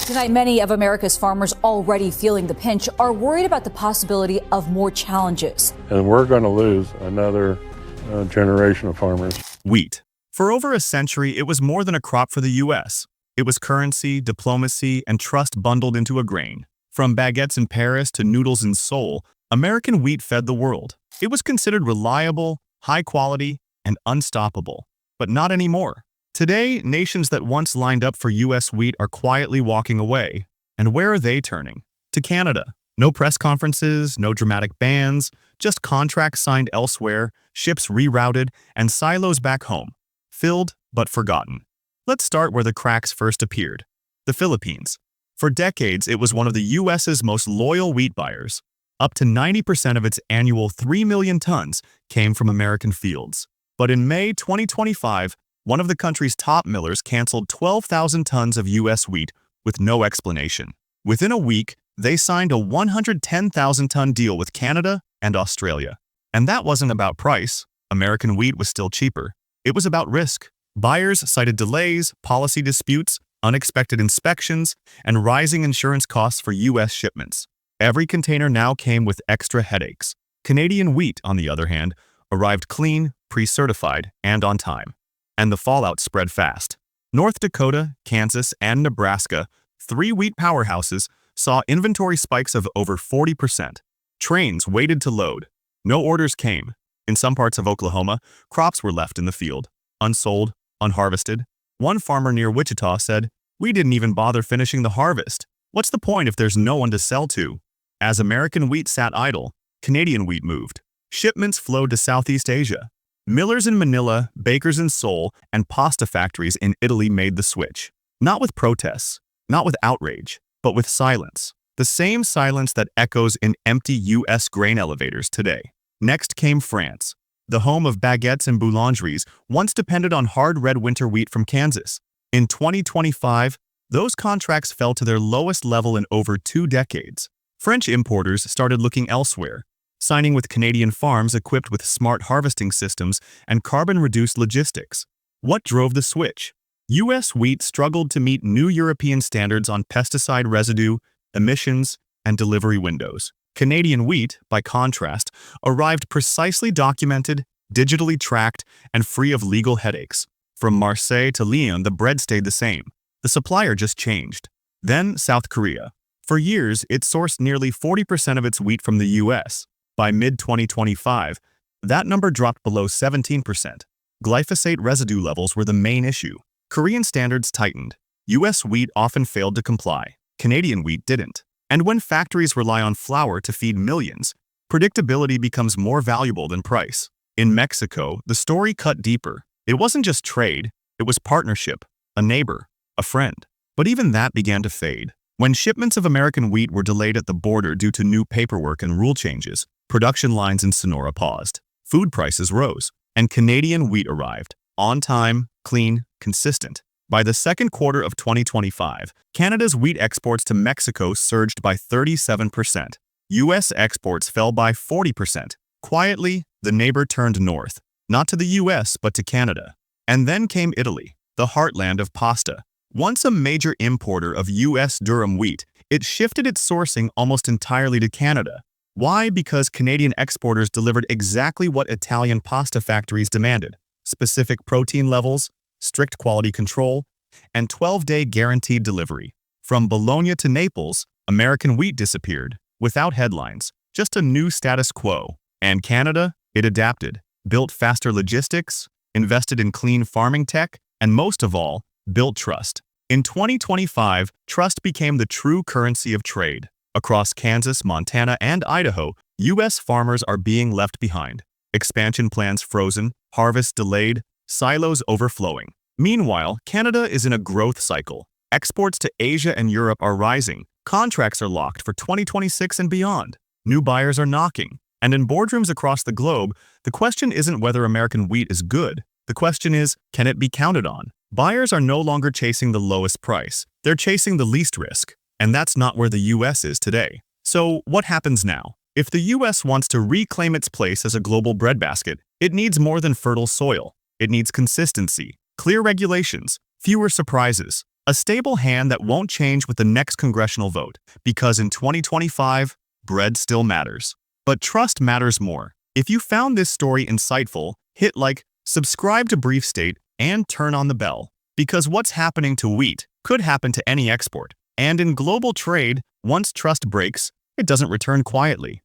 Tonight, many of America's farmers already feeling the pinch are worried about the possibility of more challenges. And we're going to lose another generation of farmers. Wheat. For over a century, it was more than a crop for the U.S. It was currency, diplomacy, and trust bundled into a grain. From baguettes in Paris to noodles in Seoul, American wheat fed the world. It was considered reliable, high quality, and unstoppable. But not anymore. Today, nations that once lined up for U.S. wheat are quietly walking away. And where are they turning? To Canada. No press conferences, no dramatic bans, just contracts signed elsewhere, ships rerouted, and silos back home. Filled, but forgotten. Let's start where the cracks first appeared. The Philippines. For decades, it was one of the U.S.'s most loyal wheat buyers. Up to 90% of its annual 3 million tons came from American fields. But in May 2025, one of the country's top millers canceled 12,000 tons of U.S. wheat with no explanation. Within a week, they signed a 110,000-ton deal with Canada and Australia. And that wasn't about price. American wheat was still cheaper. It was about risk. Buyers cited delays, policy disputes, unexpected inspections, and rising insurance costs for U.S. shipments. Every container now came with extra headaches. Canadian wheat, on the other hand, arrived clean, pre-certified, and on time. And the fallout spread fast. North Dakota, Kansas, and Nebraska, 3 wheat powerhouses, saw inventory spikes of over 40%. Trains waited to load. No orders came. In some parts of Oklahoma, crops were left in the field, unsold, unharvested. One farmer near Wichita said, "We didn't even bother finishing the harvest. What's the point if there's no one to sell to?" As American wheat sat idle, Canadian wheat moved. Shipments flowed to Southeast Asia. Millers in Manila, bakers in Seoul, and pasta factories in Italy made the switch. Not with protests, not with outrage, but with silence. The same silence that echoes in empty U.S. grain elevators today. Next came France. The home of baguettes and boulangeries once depended on hard red winter wheat from Kansas. In 2025, those contracts fell to their lowest level in over 2 decades. French importers started looking elsewhere, signing with Canadian farms equipped with smart harvesting systems and carbon-reduced logistics. What drove the switch? U.S. wheat struggled to meet new European standards on pesticide residue, emissions, and delivery windows. Canadian wheat, by contrast, arrived precisely documented, digitally tracked, and free of legal headaches. From Marseille to Lyon, the bread stayed the same. The supplier just changed. Then South Korea. For years, it sourced nearly 40% of its wheat from the U.S. By mid-2025, that number dropped below 17%. Glyphosate residue levels were the main issue. Korean standards tightened. U.S. wheat often failed to comply. Canadian wheat didn't. And when factories rely on flour to feed millions, predictability becomes more valuable than price. In Mexico, the story cut deeper. It wasn't just trade, it was partnership, a neighbor, a friend. But even that began to fade. When shipments of American wheat were delayed at the border due to new paperwork and rule changes, production lines in Sonora paused. Food prices rose, and Canadian wheat arrived. On time, clean, consistent. By the second quarter of 2025, Canada's wheat exports to Mexico surged by 37%. U.S. exports fell by 40%. Quietly, the neighbor turned north, not to the U.S. but to Canada. And then came Italy, the heartland of pasta. Once a major importer of U.S. durum wheat, it shifted its sourcing almost entirely to Canada. Why? Because Canadian exporters delivered exactly what Italian pasta factories demanded: specific protein levels, strict quality control, and 12-day guaranteed delivery. From Bologna to Naples, American wheat disappeared, without headlines, just a new status quo. And Canada, it adapted, built faster logistics, invested in clean farming tech, and most of all, built trust. In 2025, trust became the true currency of trade. Across Kansas, Montana, and Idaho, U.S. farmers are being left behind. Expansion plans frozen, harvests delayed, silos overflowing. Meanwhile, Canada is in a growth cycle. Exports to Asia and Europe are rising. Contracts are locked for 2026 and beyond. New buyers are knocking. And in boardrooms across the globe, the question isn't whether American wheat is good. The question is, can it be counted on? Buyers are no longer chasing the lowest price. They're chasing the least risk. And that's not where the U.S. is today. So what happens now? If the U.S. wants to reclaim its place as a global breadbasket, it needs more than fertile soil. It needs consistency, clear regulations, fewer surprises, A stable hand that won't change with the next congressional vote, because in 2025, bread still matters. But trust matters more. If you found this story insightful, hit like, subscribe to Brief State, and turn on the bell. Because what's happening to wheat could happen to any export. And in global trade, once trust breaks, it doesn't return quietly.